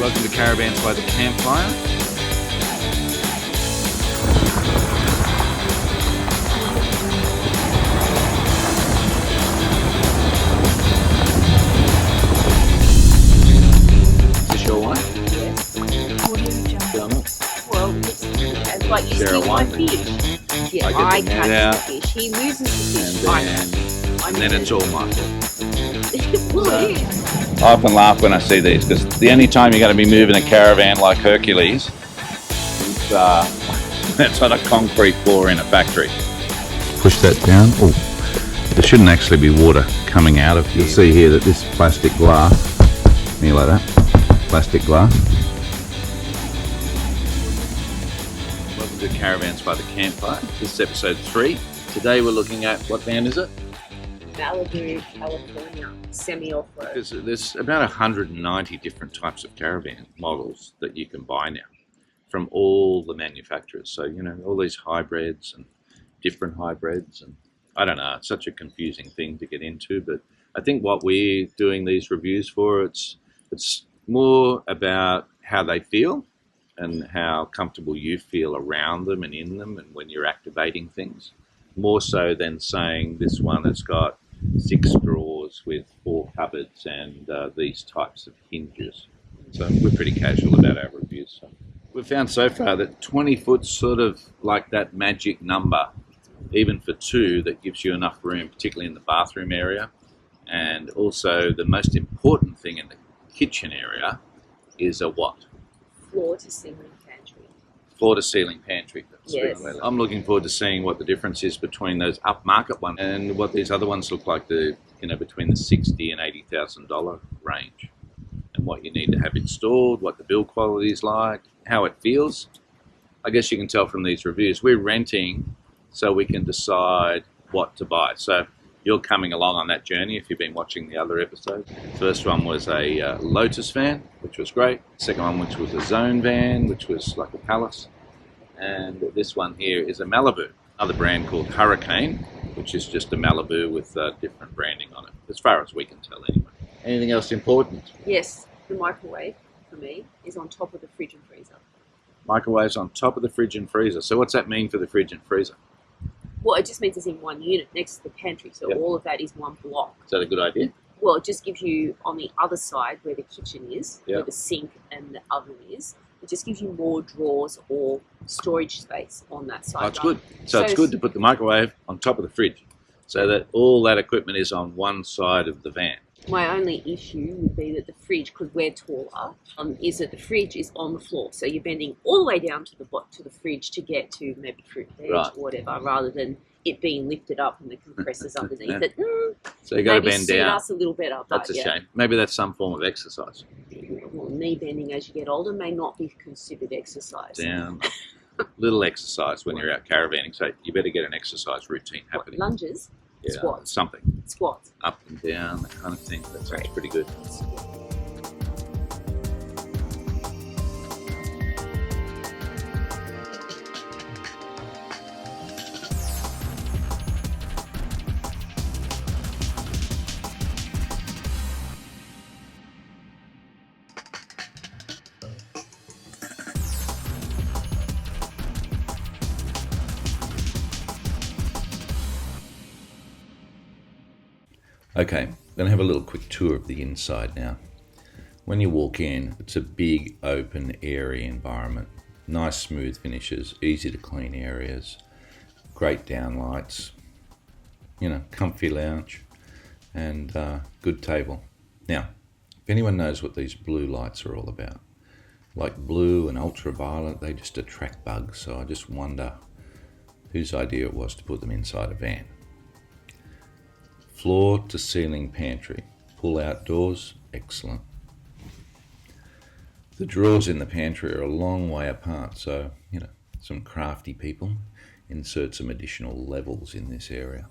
Welcome to Caravans by the Campfire. Is this your one? Yes. Well, It's like you Sarah see my wine. fish. Yeah, I I get the net catch out, the fish. He loses the fish. and then it's all my fault. Well, it is. I often laugh when I see these because the only time you're going to be moving a caravan like Hercules is that's on a concrete floor in a factory. Push that down. Oh, there shouldn't actually be water coming out of. You'll see here that this plastic glass, near like that, plastic glass. Welcome to Caravans by the Campfire. This is episode 3. Today we're looking at, what van is it? Malibu, California, semi-off-road. There's about 190 different types of caravan models that you can buy now from all the manufacturers. So, you know, all these hybrids and different hybrids, and I don't know, it's such a confusing thing to get into, but I think what we're doing these reviews for, it's more about how they feel and how comfortable you feel around them and in them and when you're activating things, more so than saying this one has got 6 drawers with 4 cupboards and these types of hinges. So we're pretty casual about our reviews. So we've found so far that 20 foot's sort of like that magic number, even for 2, that gives you enough room, particularly in the bathroom area. And also the most important thing in the kitchen area is a what? Floor to ceiling pantry. Floor to ceiling pantry. Yes. I'm looking forward to seeing what the difference is between those upmarket ones and what these other ones look like, between the $60,000 and $80,000 range, and what you need to have installed, what the build quality is like, how it feels. I guess you can tell from these reviews, we're renting so we can decide what to buy. So you're coming along on that journey if you've been watching the other episodes. First one was a Lotus van, which was great. Second one, which was a Zone van, which was like a Palace. And this one here is a Malibu, another brand called Hurricane, which is just a Malibu with different branding on it, as far as we can tell anyway. Anything else important? Yes, the microwave, for me, is on top of the fridge and freezer. Microwaves on top of the fridge and freezer. So what's that mean for the fridge and freezer? Well, it just means it's in one unit next to the pantry, so Yep. all of that is one block. Is that a good idea? Well, it just gives you, on the other side where the kitchen is, Yep. where the sink and the oven is, it just gives you more drawers or storage space on that side. Oh, it's good. So it's good to put the microwave on top of the fridge so that all that equipment is on one side of the van. My only issue would be that the fridge, because we're taller, is that the fridge is on the floor. So you're bending all the way down to the fridge to get to maybe fruit veg Right. or whatever, rather than it being lifted up and the compressors underneath it. So you got to Maybe bend suit down. us a little better. But That's a yeah. shame. Maybe that's some form of exercise. Well, knee bending as you get older may not be considered exercise. Down. Little exercise when you're out caravanning. So you better get an exercise routine What, happening. lunges, Yeah, squats. something. Squats. Up and down, that kind of thing. That sounds pretty good. Okay, I'm going to have a little quick tour of the inside now. When you walk in, it's a big, open, airy environment. Nice, smooth finishes, easy to clean areas, great downlights, comfy lounge, and good table. Now, if anyone knows what these blue lights are all about, like blue and ultraviolet, they just attract bugs, so I just wonder whose idea it was to put them inside a van. Floor to ceiling pantry, pull out doors, excellent. The drawers in the pantry are a long way apart, so, some crafty people insert some additional levels in this area,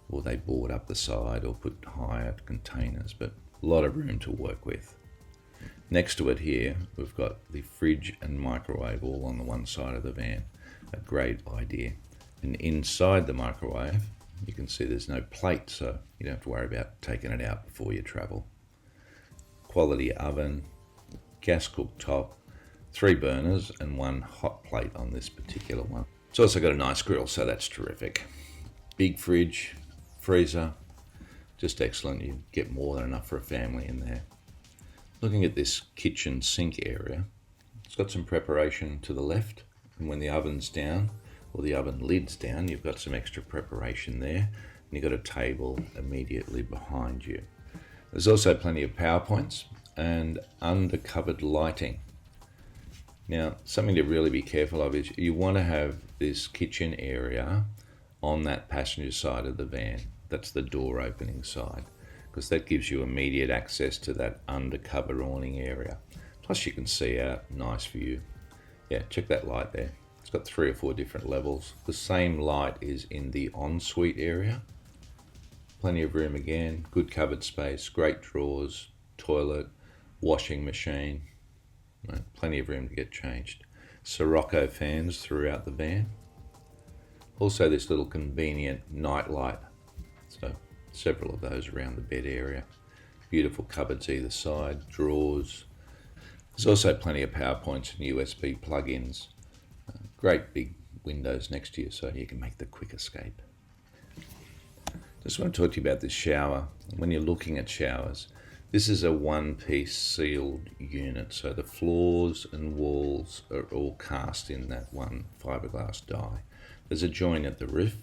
or they board up the side or put higher containers, but a lot of room to work with. Next to it here, we've got the fridge and microwave all on the one side of the van, a great idea. And inside the microwave, you can see there's no plate, so you don't have to worry about taking it out before you travel. Quality oven, gas cooktop, 3 burners and 1 hot plate on this particular one. It's also got a nice grill, so that's terrific. Big fridge, freezer, just excellent. You get more than enough for a family in there. Looking at this kitchen sink area, it's got some preparation to the left, and when the oven's down, or the oven lid's down, you've got some extra preparation there, and you've got a table immediately behind you. There's also plenty of power points and undercovered lighting. Now, something to really be careful of is you want to have this kitchen area on that passenger side of the van. That's the door opening side, because that gives you immediate access to that undercover awning area. Plus you can see out, nice view. Yeah, check that light there. It's got 3 or 4 different levels. The same light is in the ensuite area. Plenty of room again, good cupboard space, great drawers, toilet, washing machine. Plenty of room to get changed. Sirocco fans throughout the van. Also this little convenient night light. So several of those around the bed area. Beautiful cupboards either side, drawers. There's also plenty of power points and USB plug-ins. Great big windows next to you so you can make the quick escape. Just want to talk to you about this shower. When you're looking at showers, this is a one-piece sealed unit, so the floors and walls are all cast in that one fiberglass die. There's a joint at the roof,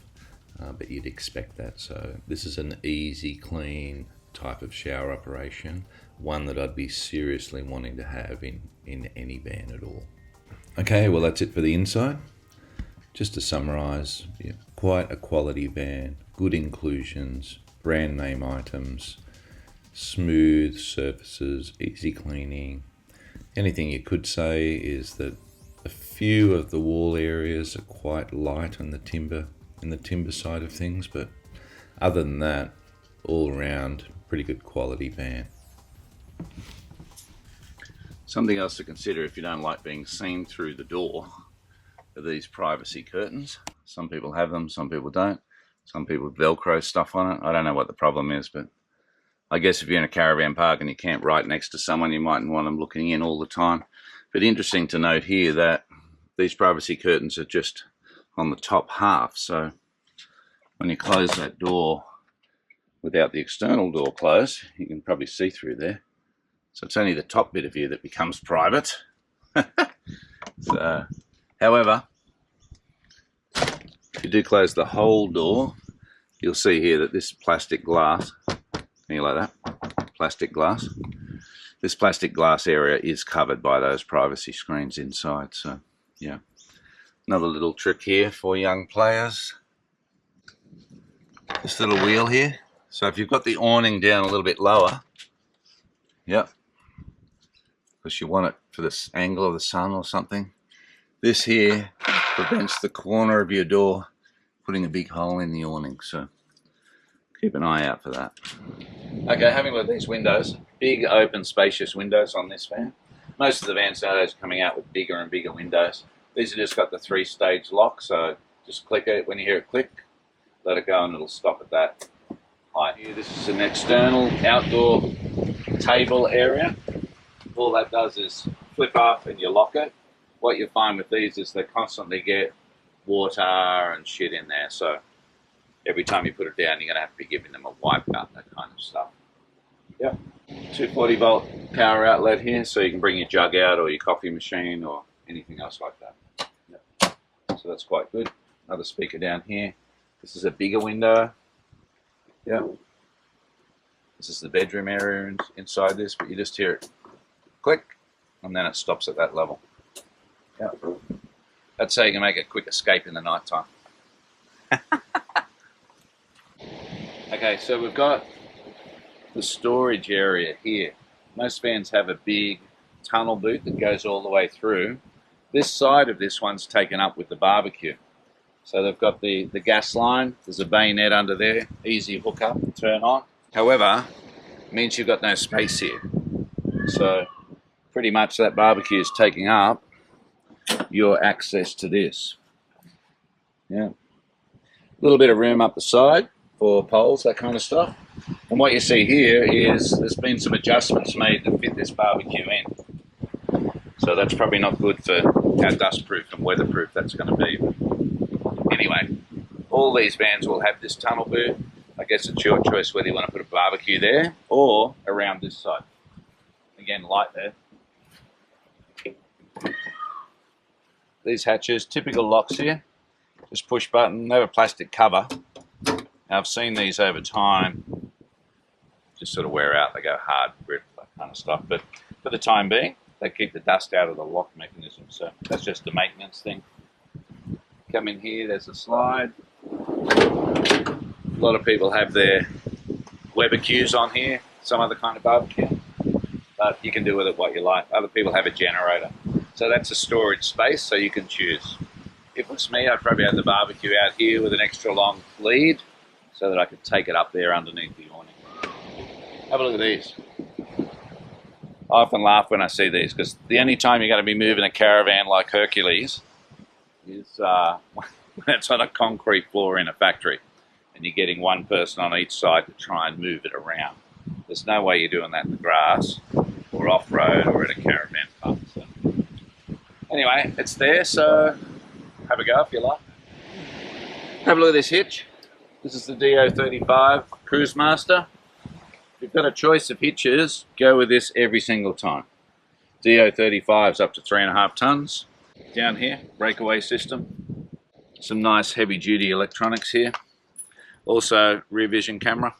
but you'd expect that. So this is an easy, clean type of shower operation, one that I'd be seriously wanting to have in any van at all. Okay, well that's it for the inside. Just to summarise, quite a quality van, good inclusions, brand name items, smooth surfaces, easy cleaning. Anything you could say is that a few of the wall areas are quite light on the timber, in the timber side of things, but other than that, all around, pretty good quality van. Something else to consider if you don't like being seen through the door are these privacy curtains. Some people have them, some people don't. Some people Velcro stuff on it. I don't know what the problem is, but I guess if you're in a caravan park and you camp right next to someone, you mightn't want them looking in all the time. But interesting to note here that these privacy curtains are just on the top half. So when you close that door without the external door closed, you can probably see through there. So it's only the top bit of you that becomes private. So, however, if you do close the whole door, you'll see here that this plastic glass, you like that? Plastic glass. This plastic glass area is covered by those privacy screens inside. So, yeah. Another little trick here for young players. This little wheel here. So if you've got the awning down a little bit lower, yep, because you want it for this angle of the sun or something, this here prevents the corner of your door putting a big hole in the awning. So keep an eye out for that. Okay, having a look at these windows, big open spacious windows on this van. Most of the vans nowadays are coming out with bigger and bigger windows. These have just got the 3-stage lock, so just click it. When you hear it click, let it go and it'll stop at that height. Here, this is an external outdoor table area. All that does is flip up and you lock it. What you find with these is they constantly get water and shit in there, so every time you put it down, you're going to have to be giving them a wipe out, that kind of stuff. Yep. 240 volt power outlet here, so you can bring your jug out or your coffee machine or anything else like that. Yep. So that's quite good. Another speaker down here. This is a bigger window. Yep. This is the bedroom area inside this, but you just hear it click, and then it stops at that level. Yep. That's how you can make a quick escape in the night time. Okay, so we've got the storage area here. Most vans have a big tunnel boot that goes all the way through. This side of this one's taken up with the barbecue. So they've got the gas line, there's a bayonet under there, easy hook up and turn on. However, it means you've got no space here. So pretty much that barbecue is taking up your access to this. Yeah. A little bit of room up the side for poles, that kind of stuff. And what you see here is there's been some adjustments made to fit this barbecue in. So that's probably not good for how dustproof and weatherproof that's going to be. Anyway, all these vans will have this tunnel boot. I guess it's your choice whether you want to put a barbecue there or around this side. Again, light there. These hatches, typical locks here. Just push button, they have a plastic cover. Now, I've seen these over time just sort of wear out, they go hard, grip, that kind of stuff. But for the time being, they keep the dust out of the lock mechanism. So that's just a maintenance thing. Come in here, there's a slide. A lot of people have their barbecues on here, some other kind of barbecue. But you can do with it what you like. Other people have a generator. So that's a storage space, so you can choose. If it was me, I'd probably have the barbecue out here with an extra long lead so that I could take it up there underneath the awning. Have a look at these. I often laugh when I see these because the only time you're going to be moving a caravan like Hercules is when it's on a concrete floor in a factory and you're getting one person on each side to try and move it around. There's no way you're doing that in the grass or off-road or at a caravan park. So. Anyway, it's there, so have a go if you like. Have a look at this hitch. This is the DO35 Cruise Master. If you've got a choice of hitches, go with this every single time. DO35 is up to 3.5 tons. Down here, breakaway system. Some nice heavy-duty electronics here. Also, rear vision camera.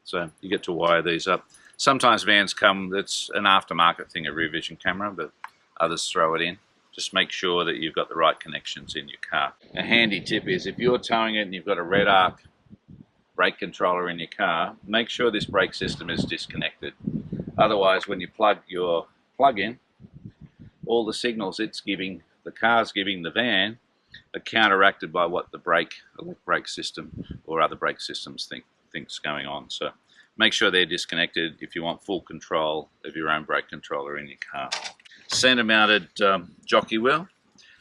So you get to wire these up. Sometimes vans come, that's an aftermarket thing, a rear vision camera, but others throw it in. Just make sure that you've got the right connections in your car. A handy tip is if you're towing it and you've got a red arc brake controller in your car, make sure this brake system is disconnected. Otherwise, when you plug your plug in, all the signals it's giving, the car's giving the van, are counteracted by what the brake system or other brake systems think's going on. So make sure they're disconnected if you want full control of your own brake controller in your car. Centre mounted jockey wheel.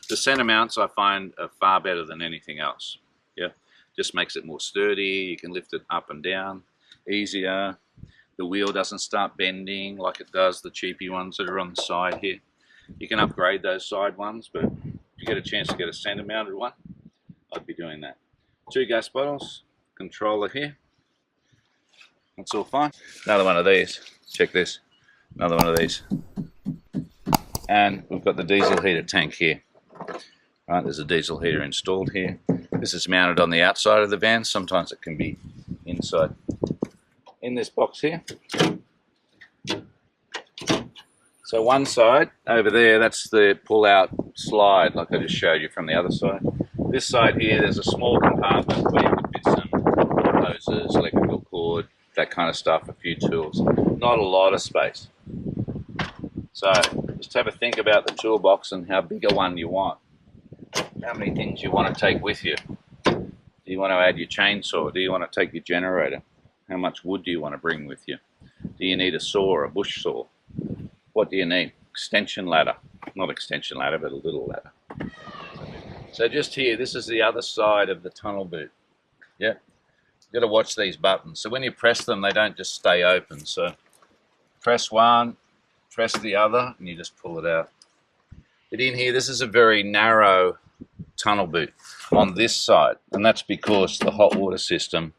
The centre mounts I find are far better than anything else. Yeah, just makes it more sturdy. You can lift it up and down easier. The wheel doesn't start bending like it does the cheapy ones that are on the side here. You can upgrade those side ones, but if you get a chance to get a centre mounted one, I'd be doing that. 2 gas bottles, controller here. That's all fine. Another one of these. Check this. Another one of these. And we've got the diesel heater tank here. Right, there's a diesel heater installed here. This is mounted on the outside of the van. Sometimes it can be inside. In this box here. So one side over there, that's the pull-out slide, like I just showed you from the other side. This side here, there's a small compartment where you can fit some hoses, electrical cord, that kind of stuff, a few tools. Not a lot of space. So just have a think about the toolbox and how big a one you want. How many things you want to take with you. Do you want to add your chainsaw? Do you want to take your generator? How much wood do you want to bring with you? Do you need a saw, a bush saw? What do you need? Extension ladder. Not extension ladder, but a little ladder. So just here, this is the other side of the tunnel boot. Yeah. You've got to watch these buttons. So when you press them, they don't just stay open. So press one, press the other, and you just pull it out. But in here, this is a very narrow tunnel boot on this side. And that's because the hot water system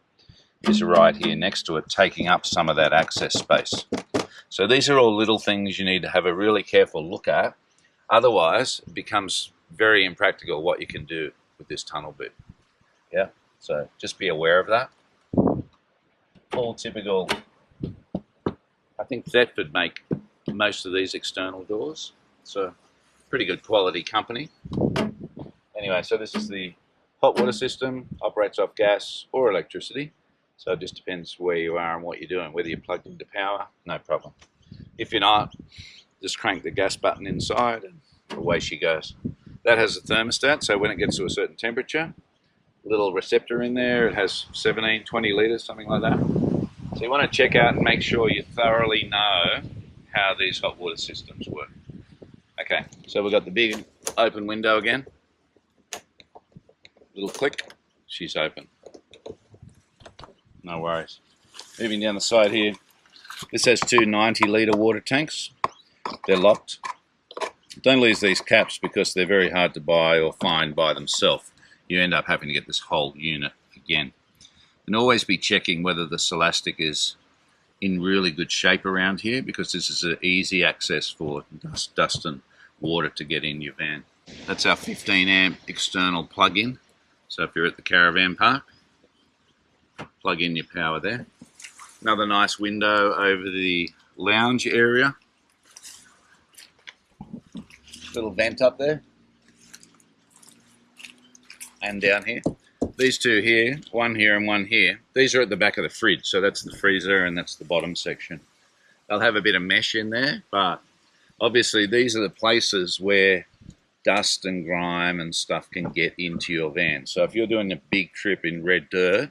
is right here next to it, taking up some of that access space. So these are all little things you need to have a really careful look at. Otherwise, it becomes very impractical what you can do with this tunnel boot. Yeah, so just be aware of that. All typical. I think Thetford make most of these external doors. So pretty good quality company. Anyway, so this is the hot water system, operates off gas or electricity. So it just depends where you are and what you're doing. Whether you're plugged into power, no problem. If you're not, just crank the gas button inside and away she goes. That has a thermostat, so when it gets to a certain temperature, a little receptor in there, it has 17, 20 litres, something like that. So you want to check out and make sure you thoroughly know how these hot water systems work. Okay, so we've got the big open window again. Little click, she's open. No worries. Moving down the side here, this has 2 90-litre water tanks. They're locked. Don't lose these caps because they're very hard to buy or find by themselves. You end up having to get this whole unit again. And always be checking whether this elastic is in really good shape around here, because this is an easy access for dust and water to get in your van. That's our 15 amp external plug-in. So if you're at the caravan park, plug in your power there. Another nice window over the lounge area. Little vent up there. And down here. These two here, one here and one here, these are at the back of the fridge. So that's the freezer and that's the bottom section. They'll have a bit of mesh in there, but obviously these are the places where dust and grime and stuff can get into your van. So if you're doing a big trip in red dirt,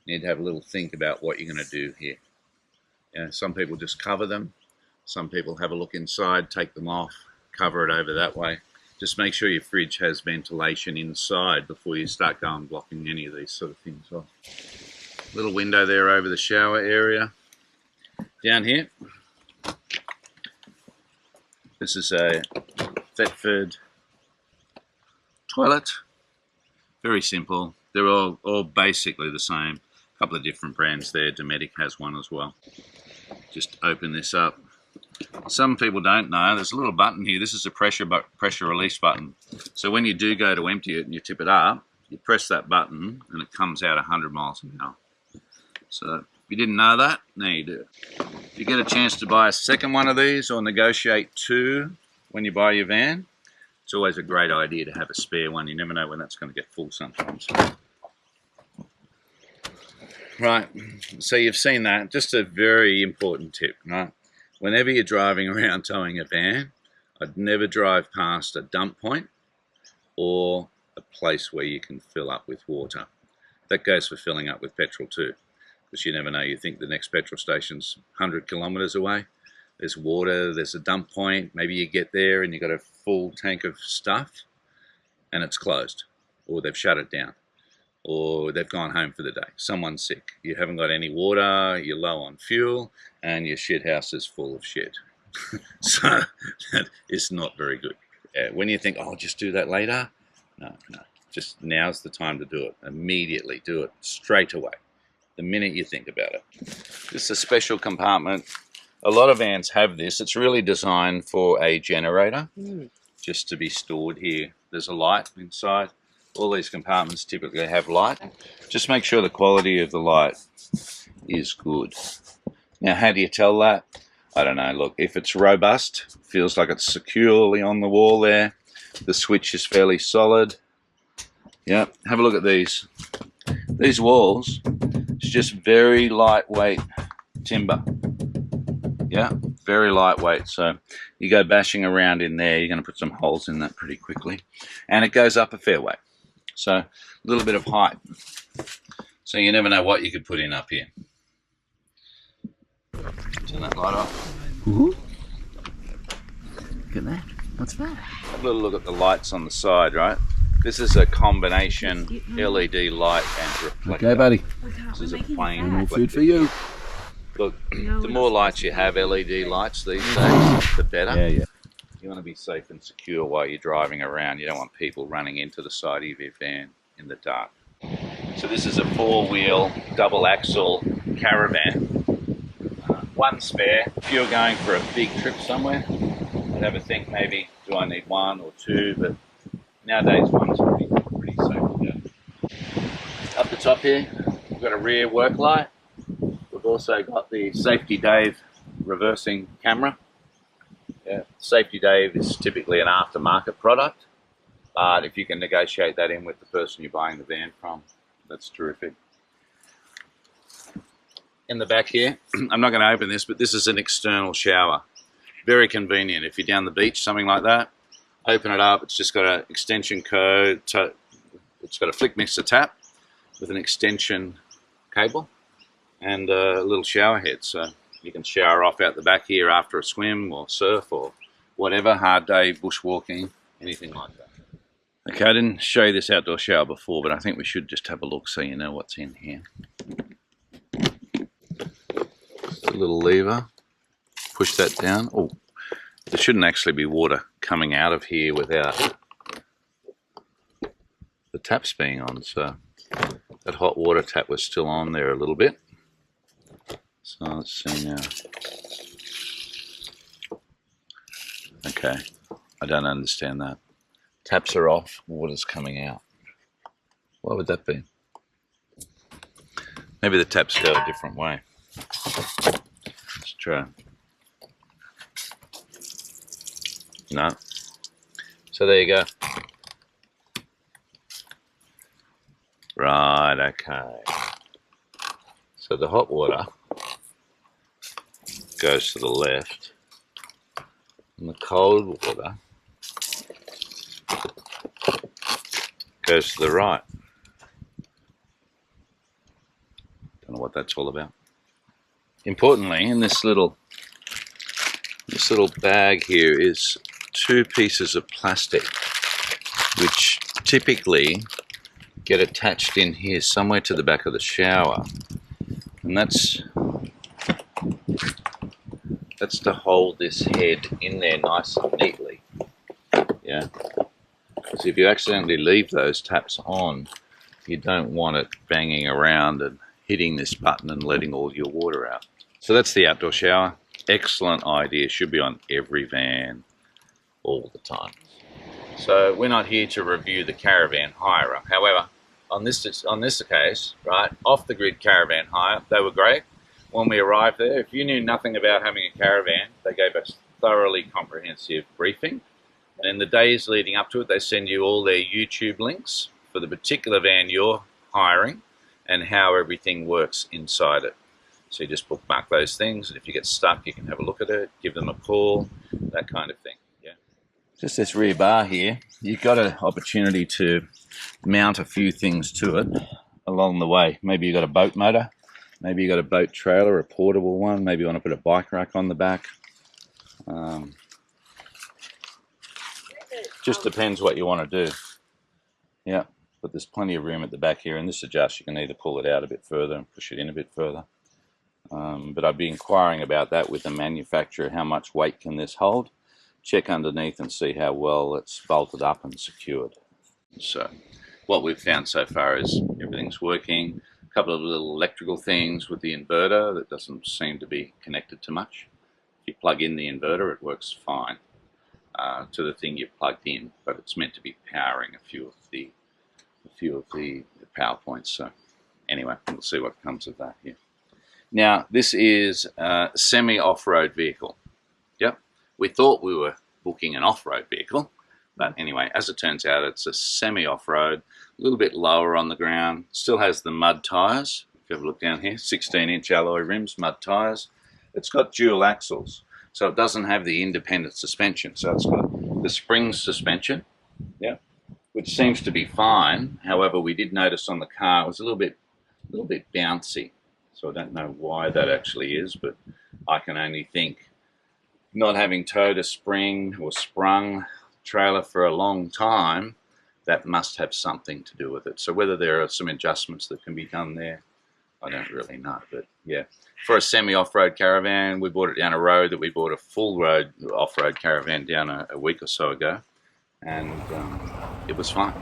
you need to have a little think about what you're going to do here. You know, some people just cover them. Some people have a look inside, take them off, cover it over that way. Just make sure your fridge has ventilation inside before you start going blocking any of these sort of things off. Little window there over the shower area. Down here, this is a Thetford toilet. Very simple. They're all basically the same. A couple of different brands there. Dometic has one as well. Just open this up. Some people don't know, there's a little button here. This is a pressure release button. So when you do go to empty it and you tip it up, you press that button and it comes out 100 miles an hour. So if you didn't know that, now you do. If you get a chance to buy a second one of these or negotiate two when you buy your van, it's always a great idea to have a spare one. You never know when that's going to get full sometimes. Right, so you've seen that. Just a very important tip, right? Whenever you're driving around towing a van, I'd never drive past a dump point or a place where you can fill up with water. That goes for filling up with petrol too, because you never know. You think the next petrol station's 100 kilometres away. There's water, there's a dump point. Maybe you get there and you've got a full tank of stuff and it's closed, or they've shut it down, or they've gone home for the day. Someone's sick. You haven't got any water, you're low on fuel, and your shit house is full of shit. So that is not very good. When you think, oh, I'll just do that later, no. Just now's the time to do it. Immediately do it straight away, the minute you think about it. This is a special compartment. A lot of vans have this. It's really designed for a generator, just to be stored here. There's a light inside. All these compartments typically have light. Just make sure the quality of the light is good. Now, how do you tell that? I don't know. Look, if it's robust, feels like it's securely on the wall there. The switch is fairly solid. Yeah, have a look at these. These walls, it's just very lightweight timber. Yeah, very lightweight. So you go bashing around in there, you're going to put some holes in that pretty quickly. And it goes up a fair way. So a little bit of height. So you never know what you could put in up here. Turn that light off. Ooh. Look at that. What's that? Have a little look at the lights on the side, right? This is a combination LED light and reflector. Okay, buddy. This is a plain More reflector. food for you. Look, the more lights you have, LED lights these days, the better. Yeah. You want to be safe and secure while you're driving around. You don't want people running into the side of your van in the dark. So this is a four-wheel, double-axle caravan. One spare. If you're going for a big trip somewhere, I'd have a think maybe, do I need one or two? But nowadays, one's pretty safe to go. Up the top here, we've got a rear work light. We've also got the Safety Dave reversing camera. Yeah, Safety Dave is typically an aftermarket product, but if you can negotiate that in with the person you're buying the van from, that's terrific. In the back here, I'm not going to open this, but this is an external shower. Very convenient. If you're down the beach, something like that, open it up. It's just got an extension code. It's got a flick mixer tap with an extension cable and a little shower head. So you can shower off out the back here after a swim or surf or whatever, hard day, bushwalking, anything like that. Okay, I didn't show you this outdoor shower before, but I think we should just have a look so you know what's in here. Just a little lever, push that down. Oh, there shouldn't actually be water coming out of here without the taps being on. So that hot water tap was still on there a little bit. So let's see now. Okay, I don't understand that. Taps are off, water's coming out. Why would that be? Maybe the taps go a different way. Let's try. No. So there you go. Right, okay. So the hot water goes to the left, and the cold water goes to the right. Don't know what that's all about. Importantly, in this little bag here is 2 pieces of plastic, which typically get attached in here somewhere to the back of the shower, and that's to hold this head in there nice and neatly. Yeah. Because if you accidentally leave those taps on, you don't want it banging around and hitting this button and letting all your water out. So that's the outdoor shower. Excellent idea. Should be on every van all the time. So we're not here to review the caravan hire. However, on this case, right, off the grid caravan hire, they were great. When we arrived there, if you knew nothing about having a caravan, they gave us thoroughly comprehensive briefing. And in the days leading up to it, they send you all their YouTube links for the particular van you're hiring and how everything works inside it. So you just bookmark those things, and if you get stuck, you can have a look at it, give them a call, that kind of thing. Yeah. Just this rear bar here, you've got an opportunity to mount a few things to it along the way. Maybe you've got a boat motor, maybe you've got a boat trailer, a portable one, maybe you want to put a bike rack on the back. Just depends what you want to do. Yeah, but there's plenty of room at the back here, and this adjusts. You can either pull it out a bit further and push it in a bit further. But I'd be inquiring about that with the manufacturer. How much weight can this hold? Check underneath and see how well it's bolted up and secured. So what we've found so far is everything's working. A couple of little electrical things with the inverter that doesn't seem to be connected to much. If you plug in the inverter, it works fine to the thing you've plugged in, but it's meant to be powering a few of the power points. So anyway, we'll see what comes of that here. Now, this is a semi-off-road vehicle. Yep, we thought we were booking an off-road vehicle, but anyway, as it turns out, it's a semi-off-road, a little bit lower on the ground, still has the mud tyres. If you have a look down here, 16-inch alloy rims, mud tyres. It's got dual axles, so it doesn't have the independent suspension. So it's got the spring suspension, yeah, which seems to be fine. However, we did notice on the car it was a little bit bouncy. So I don't know why that actually is, but I can only think, not having towed a spring or sprung trailer for a long time, that must have something to do with it. So whether there are some adjustments that can be done there, I don't really know. But yeah, for a semi-off-road caravan, we bought it down a road that we bought a full road off-road caravan down a week or so ago, and it was fine.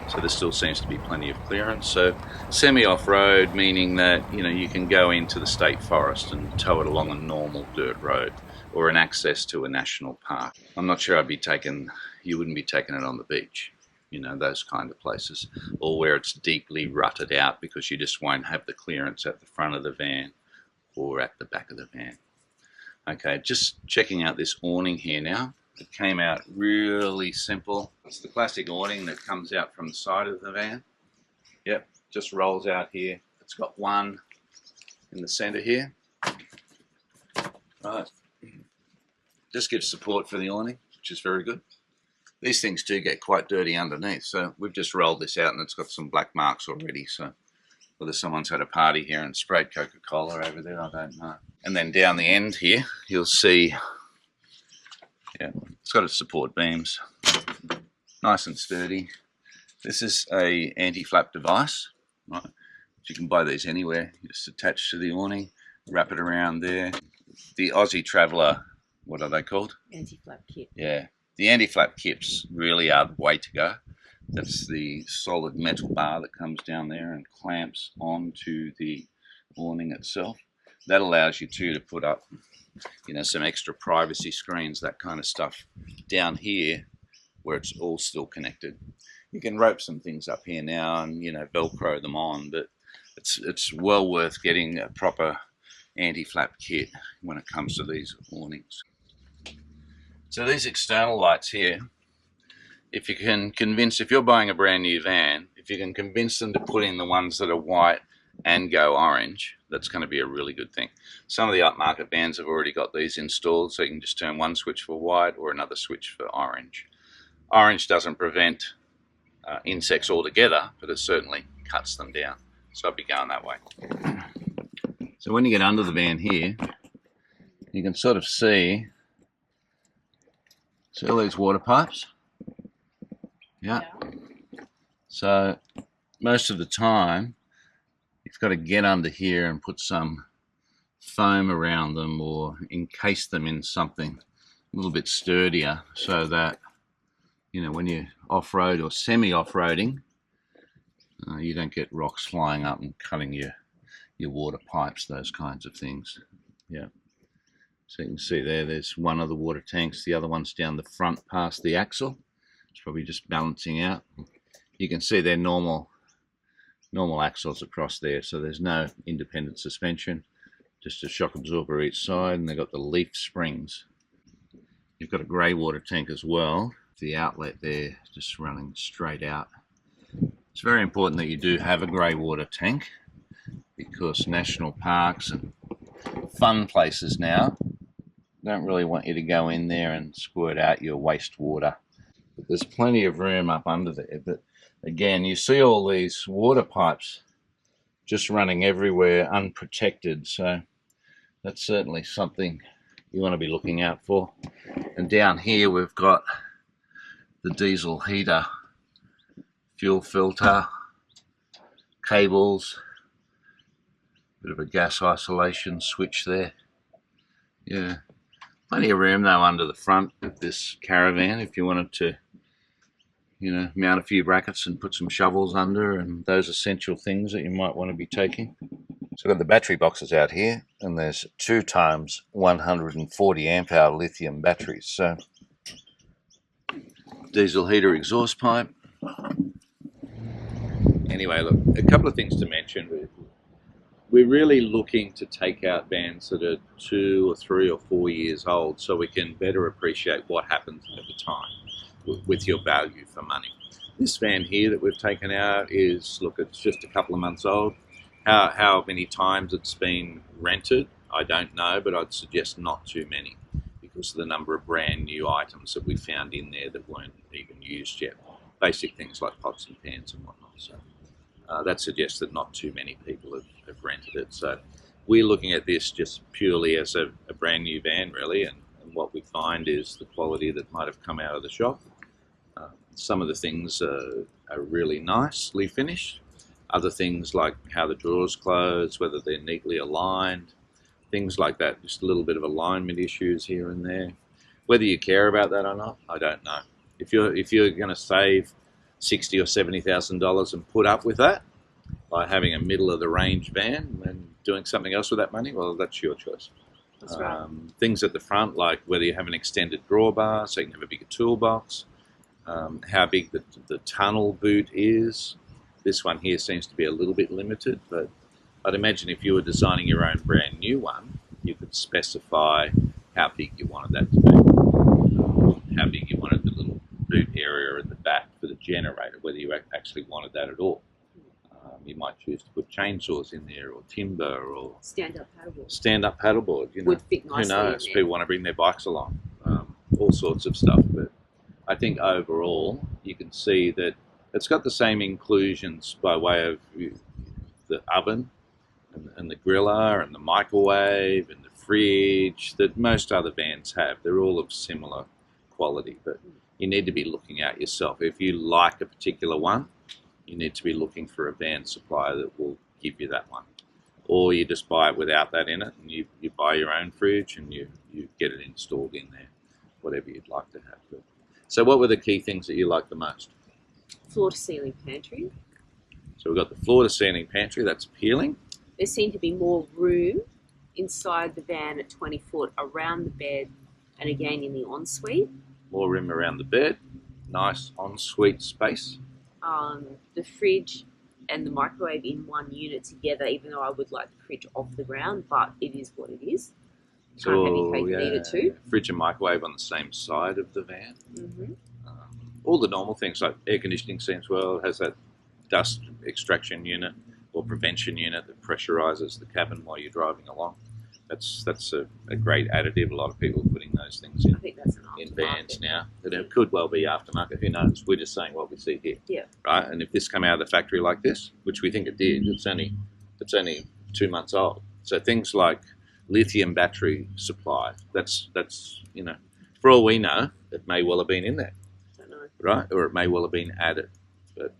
So there still seems to be plenty of clearance. So semi-off-road, meaning that, you know, you can go into the state forest and tow it along a normal dirt road or an access to a national park. I'm not sure you wouldn't be taking it on the beach, you know, those kind of places, or where it's deeply rutted out because you just won't have the clearance at the front of the van or at the back of the van. Okay, just checking out this awning here now. It came out really simple. It's the classic awning that comes out from the side of the van. Yep, just rolls out here. It's got one in the center here. Right. Just gives support for the awning, which is very good. These things do get quite dirty underneath, so we've just rolled this out and it's got some black marks already, so whether someone's had a party here and sprayed Coca-Cola over there, I don't know. And then down the end here, you'll see, yeah, it's got its support beams, nice and sturdy. This is a anti-flap device, right? You can buy these anywhere. You just attach to the awning, wrap it around there. The Aussie Traveller, what are they called? Anti-flap kit. Yeah, The anti-flap kits really are the way to go. That's the solid metal bar that comes down there and clamps onto the awning itself. That allows you to put up, you know, some extra privacy screens, that kind of stuff down here where it's all still connected. You can rope some things up here now and, you know, Velcro them on, but it's well worth getting a proper anti-flap kit when it comes to these awnings. So these external lights here, if you can convince, if you're buying a brand new van, if you can convince them to put in the ones that are white and go orange, that's going to be a really good thing. Some of the upmarket vans have already got these installed, so you can just turn one switch for white or another switch for orange. Orange doesn't prevent insects altogether, but it certainly cuts them down. So I'd be going that way. So when you get under the van here, you can sort of see all these water pipes. Yeah. So most of the time, you've got to get under here and put some foam around them or encase them in something a little bit sturdier so that, you know, when you off-road or semi-off-roading, you don't get rocks flying up and cutting your water pipes, those kinds of things. Yeah. So you can see there's one of the water tanks. The other one's down the front past the axle. It's probably just balancing out. You can see they're normal axles across there, so there's no independent suspension, just a shock absorber each side, and they've got the leaf springs. You've got a grey water tank as well. The outlet there just running straight out. It's very important that you do have a grey water tank, because national parks and fun places now don't really want you to go in there and squirt out your wastewater. But there's plenty of room up under there. But again, you see all these water pipes just running everywhere unprotected, so that's certainly something you want to be looking out for. And down here we've got the diesel heater, fuel filter, cables, bit of a gas isolation switch there. Yeah, plenty of room though under the front of this Caravan if you wanted to, you know, mount a few brackets and put some shovels under and those essential things that you might want to be taking. So I've got the battery boxes out here, and there's 2 times 140 amp hour lithium batteries. So diesel heater exhaust pipe. Anyway, look, a couple of things to mention. We're really looking to take out vans that are 2 or 3 or 4 years old so we can better appreciate what happens over time with your value for money. This van here that we've taken out is, look, it's just a couple of months old. How many times it's been rented, I don't know, but I'd suggest not too many because of the number of brand new items that we found in there that weren't even used yet. Basic things like pots and pans and whatnot. So that suggests that not too many people have rented it. So we're looking at this just purely as a brand new van, really, and what we find is the quality that might have come out of the shop. Some of the things are really nicely finished. Other things like how the drawers close, whether they're neatly aligned, things like that. Just a little bit of alignment issues here and there. Whether you care about that or not, I don't know. If you're going to save $60,000 or $70,000 and put up with that by having a middle of the range van and doing something else with that money, well, that's your choice. That's right. Things at the front, like whether you have an extended drawbar so you can have a bigger toolbox, how big the tunnel boot is. This one here seems to be a little bit limited, but I'd imagine if you were designing your own brand new one, you could specify how big you wanted that to be, how big you wanted the little boot area at the back for the generator, whether you actually wanted that at all. You might choose to put chainsaws in there, or timber, or Stand-up paddleboard. Stand-up paddleboard. You know, would fit nicely. Who knows? People want to bring their bikes along, all sorts of stuff. But I think overall, you can see that it's got the same inclusions by way of the oven and the griller and the microwave and the fridge that most other vans have. They're all of similar quality, but you need to be looking out yourself. If you like a particular one, you need to be looking for a van supplier that will give you that one. Or you just buy it without that in it, and you buy your own fridge and you get it installed in there, whatever you'd like to have. But So what were the key things that you liked the most? Floor to ceiling pantry. So we've got the floor to ceiling pantry, that's appealing. There seemed to be more room inside the van at 20 foot around the bed and again in the ensuite. More room around the bed, nice ensuite space. The fridge and the microwave in one unit together, even though I would like the fridge off the ground, but it is what it is. Can't have your cake and eat it too. Fridge and microwave on the same side of the van. Mm-hmm. All the normal things like air conditioning seems well, it has that dust extraction unit or prevention unit that pressurizes the cabin while you're driving along. That's a great additive. A lot of people are putting those things in. I think that's In vans now. It could well be aftermarket, who knows? We're just saying what we see here. Yeah. Right? And if this come out of the factory like this, which we think it did, it's only 2 months old. So things like lithium battery supply, that's you know, for all we know, it may well have been in there. Don't know. Right? Or it may well have been added. But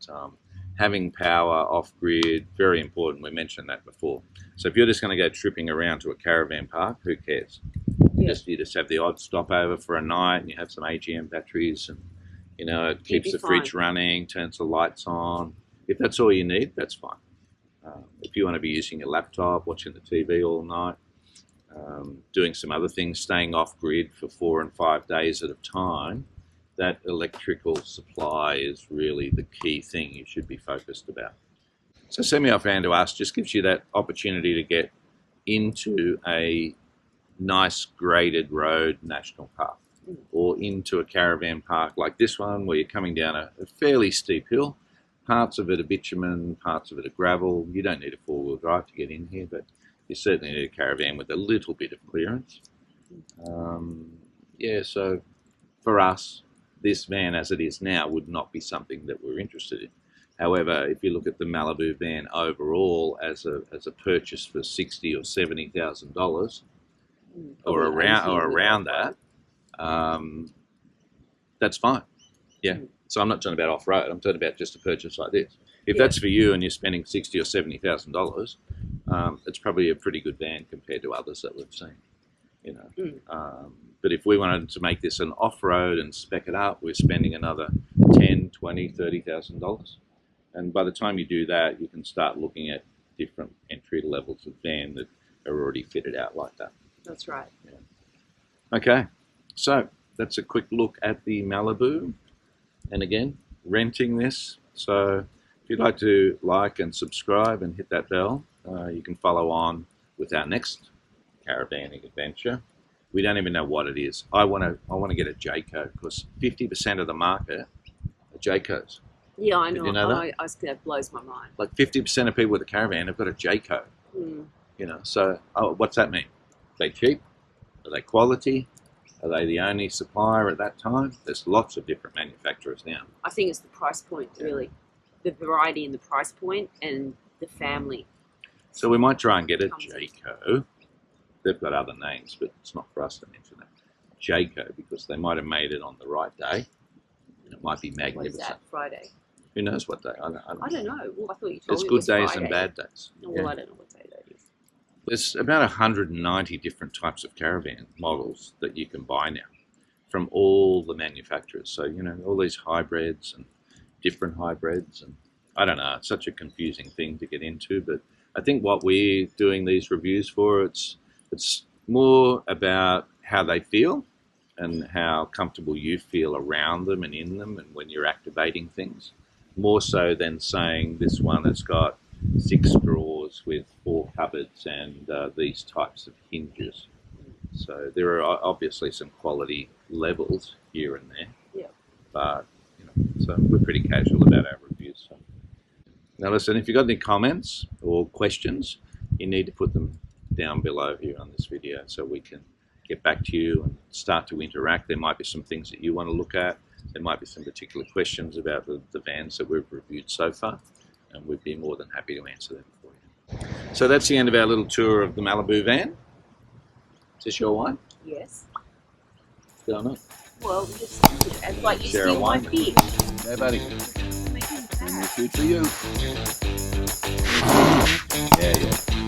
having power off grid, very important. We mentioned that before. So if you're just going to go tripping around to a caravan park, who cares? Yeah. You just have the odd stopover for a night, and you have some AGM batteries, and you know it keeps the fridge running, turns the lights on. If that's all you need, that's fine. If you want to be using your laptop, watching the TV all night, doing some other things, staying off grid for 4 and 5 days at a time, that electrical supply is really the key thing you should be focused about. So semi-off van to us just gives you that opportunity to get into a nice graded road national park or into a caravan park like this one where you're coming down a fairly steep hill. Parts of it are bitumen, parts of it are gravel. You don't need a four-wheel drive to get in here, but you certainly need a caravan with a little bit of clearance. Yeah, so for us, this van as it is now would not be something that we're interested in. However, if you look at the Malibu van overall as a purchase for $60,000 or $70,000 or around that, that's fine. Yeah. So I'm not talking about off-road. I'm talking about just a purchase like this. If that's for you and you're spending $60,000 or $70,000, it's probably a pretty good van compared to others that we've seen. You know. But if we wanted to make this an off-road and spec it up, we're spending another $10,000, $20,000, $30,000. And by the time you do that, you can start looking at different entry levels of van that are already fitted out like that. That's right. Yeah. Okay, so that's a quick look at the Malibu. And again, renting this. So if you'd like to like and subscribe and hit that bell, you can follow on with our next caravanning adventure. We don't even know what it is. I want to get a Jayco because 50% of the market are Jaycos. Yeah, I know. Did you know that? That blows my mind. Like 50% of people with a caravan have got a Jayco. You know, so what's that mean? Are they cheap? Are they quality? Are they the only supplier at that time? There's lots of different manufacturers now. I think it's the price point, really. The variety in the price point and the family. So we might try and get a Jayco. They've got other names, but it's not for us to mention that. Jayco, because they might have made it on the right day. It might be magnificent. What is that, Friday? Who knows what day? I don't know. Well, I thought you told There's me good it was days Friday. and bad days. Oh, well, I don't know what day that is. There's about 190 different types of caravan models that you can buy now from all the manufacturers. So, you know, all these hybrids and different hybrids. And I don't know, it's such a confusing thing to get into. But I think what we're doing these reviews for, it's more about how they feel and how comfortable you feel around them and in them and when you're activating things, more so than saying this one has got 6 drawers with 4 cupboards and these types of hinges. So there are obviously some quality levels here and there. Yeah. But, you know, so we're pretty casual about our reviews. So. Now listen, if you've got any comments or questions, you need to put them down below here on this video so we can get back to you and start to interact. There might be some things that you want to look at. There might be some particular questions about the vans that we've reviewed so far, and we'd be more than happy to answer them for you. So that's the end of our little tour of the Malibu van. Is this your wine? Yes. Good or not? Well, it's like you Share a steal my wine. beer. Yeah, buddy. Making And that. the food for you. Yeah, yeah.